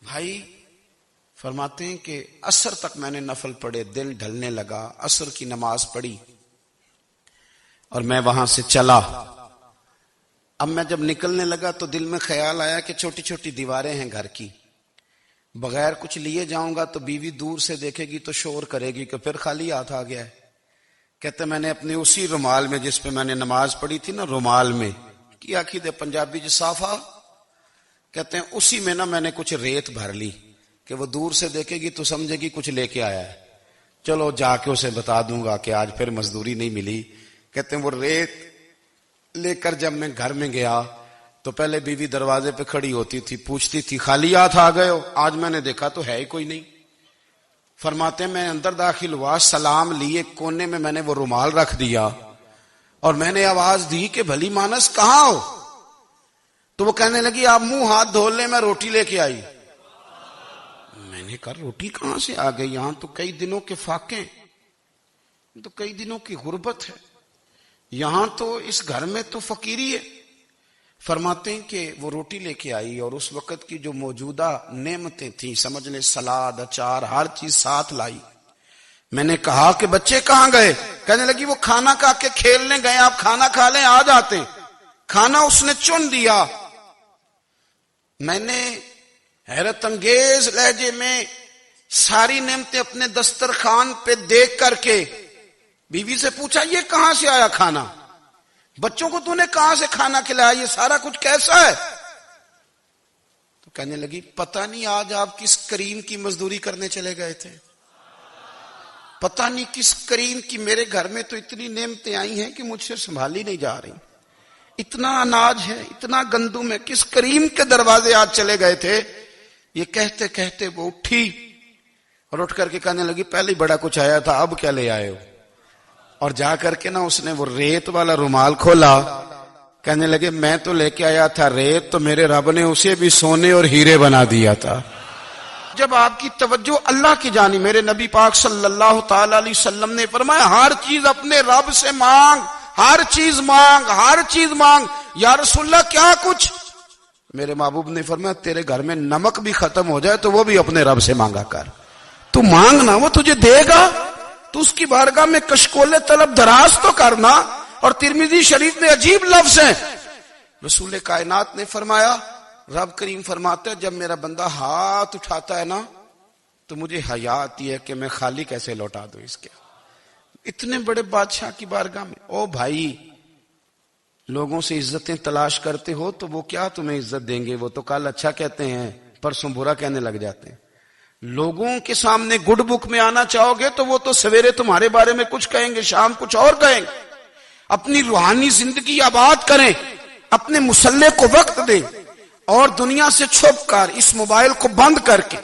بھائی فرماتے ہیں کہ عصر تک میں نے نفل پڑھے، دن ڈھلنے لگا، عصر کی نماز پڑھی اور میں وہاں سے چلا۔ اب میں جب نکلنے لگا تو دل میں خیال آیا کہ چھوٹی چھوٹی دیواریں ہیں گھر کی، بغیر کچھ لیے جاؤں گا تو بیوی دور سے دیکھے گی تو شور کرے گی کہ پھر خالی ہاتھ آ گیا ہے۔ کہتے میں نے اپنے اسی رومال میں جس پہ میں نے نماز پڑھی تھی نا، رومال میں کی آخی دے پنجابی جو صافہ کہتے ہیں، اسی میں نا میں نے کچھ ریت بھر لی کہ وہ دور سے دیکھے گی تو سمجھے گی کچھ لے کے آیا ہے، چلو جا کے اسے بتا دوں گا کہ آج پھر مزدوری نہیں ملی۔ کہتے ہیں وہ ریت لے کر جب میں گھر میں گیا تو پہلے بیوی دروازے پہ کھڑی ہوتی تھی، پوچھتی تھی خالی ہاتھ آ گئے ہو؟ آج میں نے دیکھا تو ہے ہی کوئی نہیں۔ فرماتے ہیں میں اندر داخل ہوا، سلام لیے، کونے میں میں نے وہ رومال رکھ دیا اور میں نے آواز دی کہ بھلی مانس کہاں ہو؟ تو وہ کہنے لگی آپ منہ ہاتھ دھو لیں، میں روٹی لے کے آئی۔ میں نے کہا روٹی کہاں سے آ گئی؟ یہاں تو کئی دنوں کے فاقے، تو کئی دنوں کی غربت ہے، یہاں تو اس گھر میں تو فقیری ہے۔ فرماتے ہیں کہ وہ روٹی لے کے آئی اور اس وقت کی جو موجودہ نعمتیں تھیں، سمجھ لیں سلاد، اچار، ہر چیز ساتھ لائی۔ میں نے کہا کہ بچے کہاں گئے؟ کہنے لگی وہ کھانا کھا کے کھیلنے گئے، آپ کھانا کھا لیں آ جاتے۔ کھانا اس نے چن دیا۔ میں نے حیرت انگیز لہجے میں ساری نعمتیں اپنے دسترخوان پہ دیکھ کر کے بیوی سے پوچھا یہ کہاں سے آیا کھانا؟ بچوں کو تو نے کہاں سے کھانا کھلایا؟ یہ سارا کچھ کیسا ہے؟ تو کہنے لگی پتہ نہیں آج آپ کس کریم کی مزدوری کرنے چلے گئے تھے، پتہ نہیں کس کریم کی، میرے گھر میں تو اتنی نعمتیں آئی ہیں کہ مجھ سے سنبھالی نہیں جا رہی، اتنا اناج ہے، اتنا گندم ہے، کس کریم کے دروازے آج چلے گئے تھے؟ یہ کہتے کہتے وہ اٹھی اور اٹھ کر کے کہنے لگی پہلے بڑا کچھ آیا تھا، اب کیا لے آئے ہو؟ اور جا کر کے نا اس نے وہ ریت والا رومال کھولا، کہنے لگے میں تو لے کے آیا تھا ریت، تو میرے رب نے اسے بھی سونے اور ہیرے بنا دیا تھا۔ جب آپ کی توجہ اللہ کی جانب، میرے نبی پاک صلی اللہ تعالی علیہ وسلم نے فرمایا ہر چیز اپنے رب سے مانگ، ہر چیز مانگ، ہر چیز مانگ۔ یا رسول اللہ کیا کچھ؟ میرے محبوب نے فرمایا تیرے گھر میں نمک بھی ختم ہو جائے تو وہ بھی اپنے رب سے مانگا کر، تو مانگنا وہ تجھے دے گا، تو اس کی بارگاہ میں کشکول طلب دراز تو کرنا۔ اور ترمذی شریف میں عجیب لفظ ہیں، رسول کائنات نے فرمایا، رب کریم فرماتا ہے جب میرا بندہ ہاتھ اٹھاتا ہے نا تو مجھے حیا آتی ہے کہ میں خالی کیسے لوٹا دوں اس کے، اتنے بڑے بادشاہ کی بارگاہ میں۔ او بھائی لوگوں سے عزتیں تلاش کرتے ہو تو وہ کیا تمہیں عزت دیں گے؟ وہ تو کل اچھا کہتے ہیں پرسوں برا کہنے لگ جاتے ہیں۔ لوگوں کے سامنے گڈ بک میں آنا چاہو گے تو وہ تو سویرے تمہارے بارے میں کچھ کہیں گے، شام کچھ اور کہیں گے۔ اپنی روحانی زندگی آباد کریں، اپنے مسلح کو وقت دیں اور دنیا سے چھپ کر، اس موبائل کو بند کر کے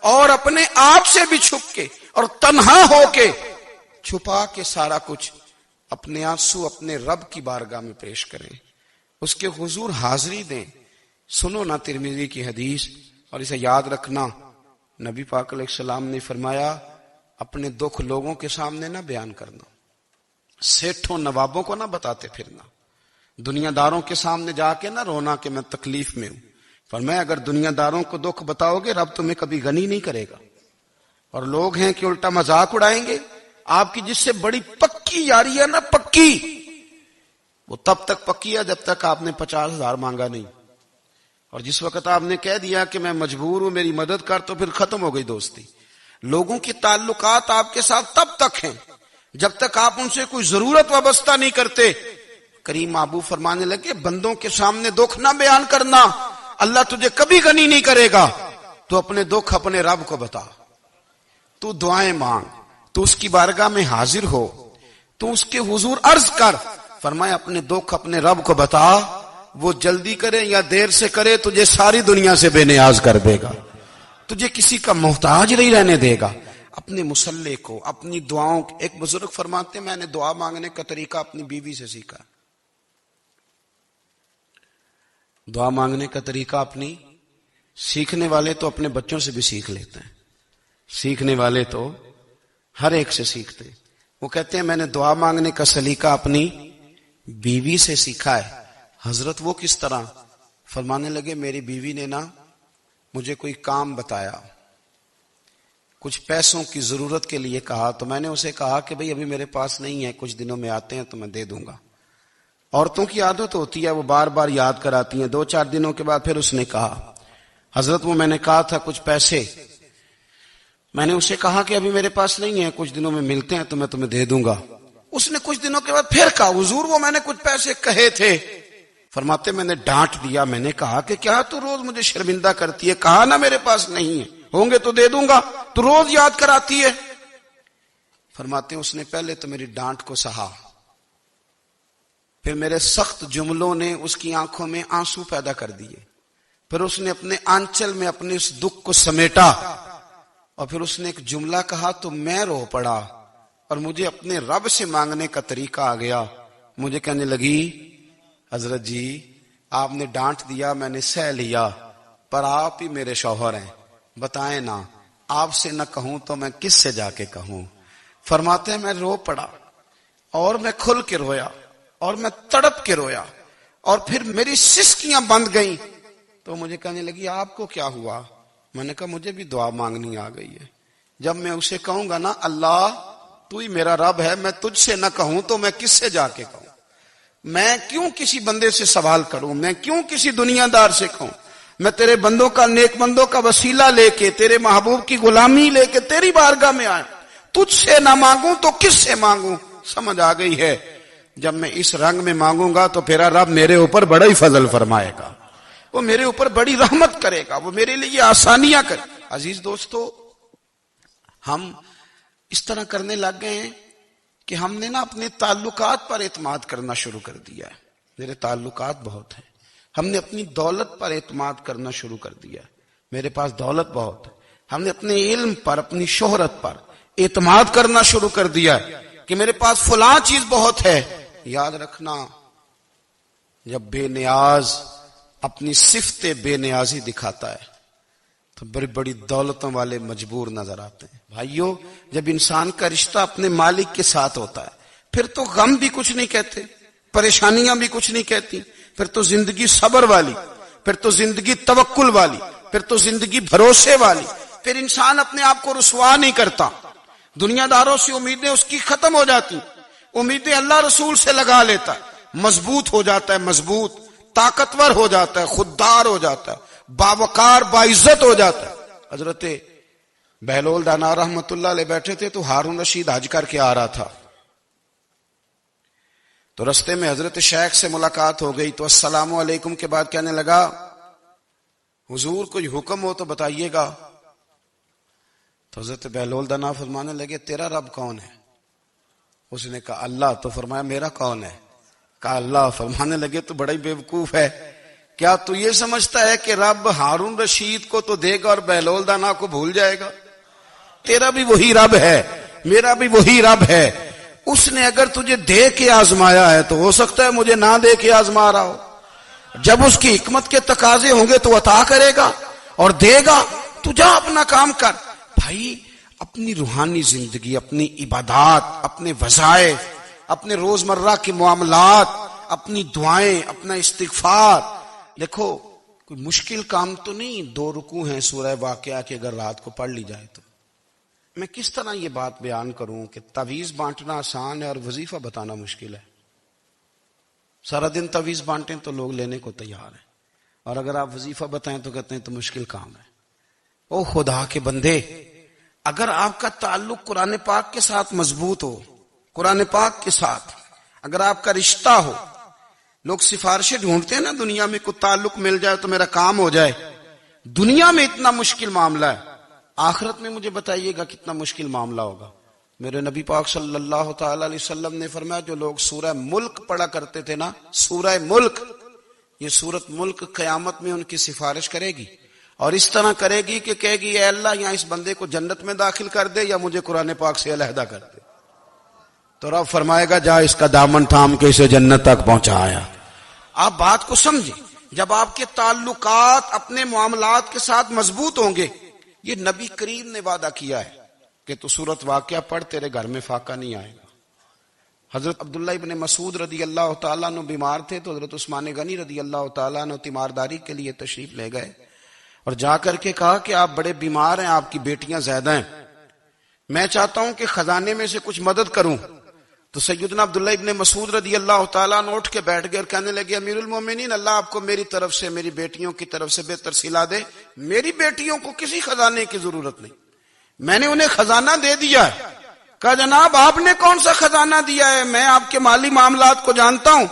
اور اپنے آپ سے بھی چھپ کے اور تنہا ہو کے چھپا کے سارا کچھ اپنے آنسو اپنے رب کی بارگاہ میں پیش کریں، اس کے حضور حاضری دیں۔ سنو نا ترمذی کی حدیث اور اسے یاد رکھنا، نبی پاک علیہ السلام نے فرمایا اپنے دکھ لوگوں کے سامنے نہ بیان کرنا، سیٹھوں نوابوں کو نہ بتاتے پھرنا، دنیا داروں کے سامنے جا کے نہ رونا کہ میں تکلیف میں ہوں۔ فرمایا اگر دنیا داروں کو دکھ بتاؤ گے رب تمہیں کبھی غنی نہیں کرے گا، اور لوگ ہیں کہ الٹا مذاق اڑائیں گے۔ آپ کی جس سے بڑی پکی یاری ہے نا، پکی، وہ تب تک پکی ہے جب تک آپ نے 50,000 مانگا نہیں، اور جس وقت آپ نے کہہ دیا کہ میں مجبور ہوں میری مدد کر تو پھر ختم ہو گئی دوستی۔ لوگوں کے تعلقات آپ کے ساتھ تب تک ہیں جب تک آپ ان سے کوئی ضرورت وابستہ نہیں کرتے۔ کریم محبوب فرمانے لگے بندوں کے سامنے دکھ نہ بیان کرنا، اللہ تجھے کبھی غنی نہیں کرے گا۔ تو اپنے دکھ اپنے رب کو بتا، تو دعائیں مانگ، تو اس کی بارگاہ میں حاضر ہو، تو اس کے حضور عرض کر۔ فرمایا اپنے دکھ اپنے رب کو بتا، وہ جلدی کرے یا دیر سے کرے تجھے ساری دنیا سے بے نیاز کر دے گا، تجھے کسی کا محتاج نہیں رہنے دے گا۔ اپنے مسلح کو، اپنی دعاؤں، ایک بزرگ فرماتے ہیں میں نے دعا مانگنے کا طریقہ اپنی بیوی سے سیکھا، دعا مانگنے کا طریقہ اپنی، سیکھنے والے تو اپنے بچوں سے بھی سیکھ لیتے ہیں، سیکھنے والے تو ہر ایک سے سیکھتے ہیں۔ وہ کہتے ہیں میں نے دعا مانگنے کا سلیقہ اپنی بیوی سے سیکھا ہے۔ حضرت وہ کس طرح؟ فرمانے لگے میری بیوی نے نا مجھے کوئی کام بتایا، کچھ پیسوں کی ضرورت کے لیے کہا، تو میں نے اسے کہا کہ بھئی ابھی میرے پاس نہیں ہے، کچھ دنوں میں آتے ہیں تو میں دے دوں گا۔ عورتوں کی عادت ہوتی ہے، وہ بار بار یاد کراتی ہیں۔ 2-4 دنوں کے بعد پھر اس نے کہا، حضرت وہ میں نے کہا تھا کچھ پیسے، میں نے اسے کہا کہ ابھی میرے پاس نہیں ہے، کچھ دنوں میں ملتے ہیں تو میں تمہیں دے دوں گا۔ اس نے کچھ دنوں کے بعد پھر کہا، حضور وہ میں نے کچھ پیسے کہے تھے۔ فرماتے میں نے ڈانٹ دیا، میں نے کہا کہ کیا تو روز مجھے شرمندہ کرتی ہے، کہا نا میرے پاس نہیں ہے، ہوں گے تو دے دوں گا، تو روز یاد کراتی ہے۔ فرماتے اس نے پہلے تو میری ڈانٹ کو سہا، پھر میرے سخت جملوں نے اس کی آنکھوں میں آنسو پیدا کر دیے، پھر اس نے اپنے آنچل میں اپنے اس دکھ کو سمیٹا، اور پھر اس نے ایک جملہ کہا تو میں رو پڑا، اور مجھے اپنے رب سے مانگنے کا طریقہ آ گیا۔ مجھے کہنے لگی، حضرت جی آپ نے ڈانٹ دیا، میں نے سہ لیا، پر آپ ہی میرے شوہر ہیں، بتائیں نا، آپ سے نہ کہوں تو میں کس سے جا کے کہوں؟ فرماتے ہیں میں رو پڑا، اور میں کھل کے رویا، اور میں تڑپ کے رویا، اور پھر میری سسکیاں بند گئیں۔ تو مجھے کہنے لگی آپ کو کیا ہوا؟ میں نے کہا مجھے بھی دعا مانگنی آ گئی ہے۔ جب میں اسے کہوں گا نا اللہ تو ہی میرا رب ہے، میں تجھ سے نہ کہوں تو میں کس سے جا کے کہوں؟ میں کیوں کسی بندے سے سوال کروں؟ میں کیوں کسی دنیا دار سے کہوں؟ میں تیرے بندوں کا، نیک بندوں کا وسیلہ لے کے، تیرے محبوب کی غلامی لے کے تیری بارگاہ میں آیا، تجھ سے نہ مانگوں تو کس سے مانگوں؟ سمجھ آ گئی ہے، جب میں اس رنگ میں مانگوں گا تو پھر رب میرے اوپر بڑا ہی فضل فرمائے گا، وہ میرے اوپر بڑی رحمت کرے گا، وہ میرے لیے آسانیاں کرے۔ عزیز دوستو، ہم اس طرح کرنے لگ گئے ہیں کہ ہم نے نا اپنے تعلقات پر اعتماد کرنا شروع کر دیا ہے۔ میرے تعلقات بہت ہیں، ہم نے اپنی دولت پر اعتماد کرنا شروع کر دیا ہے، میرے پاس دولت بہت ہے۔ ہم نے اپنے علم پر، اپنی شہرت پر اعتماد کرنا شروع کر دیا ہے کہ میرے پاس فلاں چیز بہت ہے۔ یاد رکھنا، جب بے نیاز اپنی صفت بے نیازی دکھاتا ہے تو بڑی بڑی دولتوں والے مجبور نظر آتے ہیں۔ بھائیو، جب انسان کا رشتہ اپنے مالک کے ساتھ ہوتا ہے پھر تو غم بھی کچھ نہیں کہتے، پریشانیاں بھی کچھ نہیں کہتی، پھر تو زندگی صبر والی، پھر تو زندگی توکل والی، پھر تو زندگی بھروسے والی، پھر انسان اپنے آپ کو رسوا نہیں کرتا، دنیا داروں سے امیدیں اس کی ختم ہو جاتی، امیدیں اللہ رسول سے لگا لیتا ہے، مضبوط ہو جاتا ہے، مضبوط، طاقتور ہو جاتا ہے، خوددار ہو جاتا ہے، باوقار باعزت ہو جاتا ہے۔ حضرت بہلول دانا رحمت اللہ علیہ بیٹھے تھے تو ہارون رشید حج کر کے آ رہا تھا، تو رستے میں حضرت شیخ سے ملاقات ہو گئی، تو السلام علیکم کے بعد کہنے لگا حضور کوئی حکم ہو تو بتائیے گا۔ تو حضرت بہلول دانا فرمانے لگے تیرا رب کون ہے؟ اس نے کہا اللہ۔ تو فرمایا میرا کون ہے؟ کہا اللہ۔ فرمانے لگے تو بڑا ہی بیوقوف ہے، کیا تو یہ سمجھتا ہے کہ رب ہارون رشید کو تو دے گا اور بہلول دانا کو بھول جائے گا؟ تیرا بھی وہی رب ہے، میرا بھی وہی رب ہے، اس نے اگر تجھے دے کے آزمایا ہے تو ہو سکتا ہے مجھے نہ دے کے آزما رہا ہو، جب اس کی حکمت کے تقاضے ہوں گے تو عطا کرے گا اور دے گا، تو جا اپنا کام کر۔ بھائی اپنی روحانی زندگی، اپنی عبادات، اپنے وظائف، اپنے روزمرہ کے معاملات، اپنی دعائیں، اپنا استغفار، دیکھو کوئی مشکل کام تو نہیں، 2 رکوع ہیں سورہ واقعہ کے اگر رات کو پڑھ لی جائے تو۔ میں کس طرح یہ بات بیان کروں کہ تعویذ بانٹنا آسان ہے اور وظیفہ بتانا مشکل ہے؟ سارا دن تعویذ بانٹیں تو لوگ لینے کو تیار ہیں، اور اگر آپ وظیفہ بتائیں تو کہتے ہیں تو مشکل کام ہے۔ او خدا کے بندے، اگر آپ کا تعلق قرآن پاک کے ساتھ مضبوط ہو، قرآن پاک کے ساتھ اگر آپ کا رشتہ ہو، لوگ سفارشیں ڈھونڈتے ہیں نا دنیا میں، کوئی تعلق مل جائے تو میرا کام ہو جائے، دنیا میں اتنا مشکل معاملہ ہے، آخرت میں مجھے بتائیے گا کتنا مشکل معاملہ ہوگا۔ میرے نبی پاک صلی اللہ تعالی علیہ وسلم نے فرمایا جو لوگ سورہ ملک پڑھا کرتے تھے نا، سورہ ملک، یہ سورت ملک قیامت میں ان کی سفارش کرے گی، اور اس طرح کرے گی کہ کہے گی اے اللہ یہاں اس بندے کو جنت میں داخل کر دے یا مجھے قرآن پاک سے علیحدہ کر دے، تو رب فرمائے گا جا اس کا دامن تھام کے اسے جنت تک پہنچایا۔ آپ بات کو سمجھیں، جب آپ کے تعلقات اپنے معاملات کے ساتھ مضبوط ہوں گے، یہ نبی کریم نے وعدہ کیا ہے کہ تو سورت واقعہ پڑھ تیرے گھر میں فاقہ نہیں آئے گا۔ حضرت عبداللہ ابن مسعود رضی اللہ تعالیٰ عنہ بیمار تھے تو حضرت عثمان غنی رضی اللہ تعالیٰ عنہ تیمارداری کے لیے تشریف لے گئے، اور جا کر کے کہا کہ آپ بڑے بیمار ہیں، آپ کی بیٹیاں زیادہ ہیں، میں چاہتا ہوں کہ خزانے میں سے کچھ مدد کروں۔ تو سیدنا عبداللہ ابن مسعود رضی اللہ تعالیٰ عنہ اٹھ کے بیٹھ گئے اور کہنے لگے امیر المومنین، اللہ آپ کو میری طرف سے، میری بیٹیوں کی طرف سے بہتر صلہ دے، میری بیٹیوں کو کسی خزانے کی ضرورت نہیں، میں نے انہیں خزانہ دے دیا ہے۔ کہا جناب آپ نے کون سا خزانہ دیا ہے، میں آپ کے مالی معاملات کو جانتا ہوں۔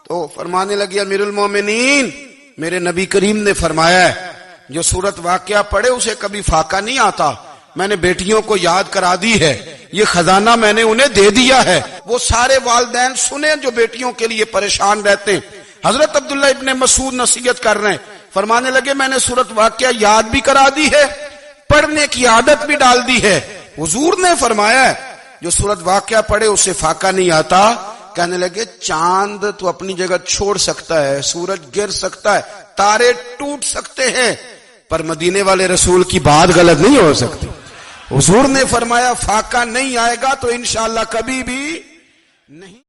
تو فرمانے لگے امیر المومنین، میرے نبی کریم نے فرمایا ہے جو سورت واقعہ پڑھے اسے کبھی فاقہ نہیں آتا، میں نے بیٹیوں کو یاد کرا دی ہے، یہ خزانہ میں نے انہیں دے دیا ہے۔ وہ سارے والدین سنیں جو بیٹیوں کے لیے پریشان رہتے ہیں۔ حضرت عبداللہ ابن مسعود نصیحت کر رہے ہیں، فرمانے لگے میں نے سورت واقعہ یاد بھی کرا دی ہے، پڑھنے کی عادت بھی ڈال دی ہے۔ حضور نے فرمایا ہے جو سورت واقعہ پڑھے اسے فاقہ نہیں آتا۔ کہنے لگے چاند تو اپنی جگہ چھوڑ سکتا ہے، سورج گر سکتا ہے، تارے ٹوٹ سکتے ہیں، پر مدینے والے رسول کی بات غلط نہیں ہو سکتی۔ حضور نے فرمایا فاقہ نہیں آئے گا تو انشاءاللہ کبھی بھی نہیں۔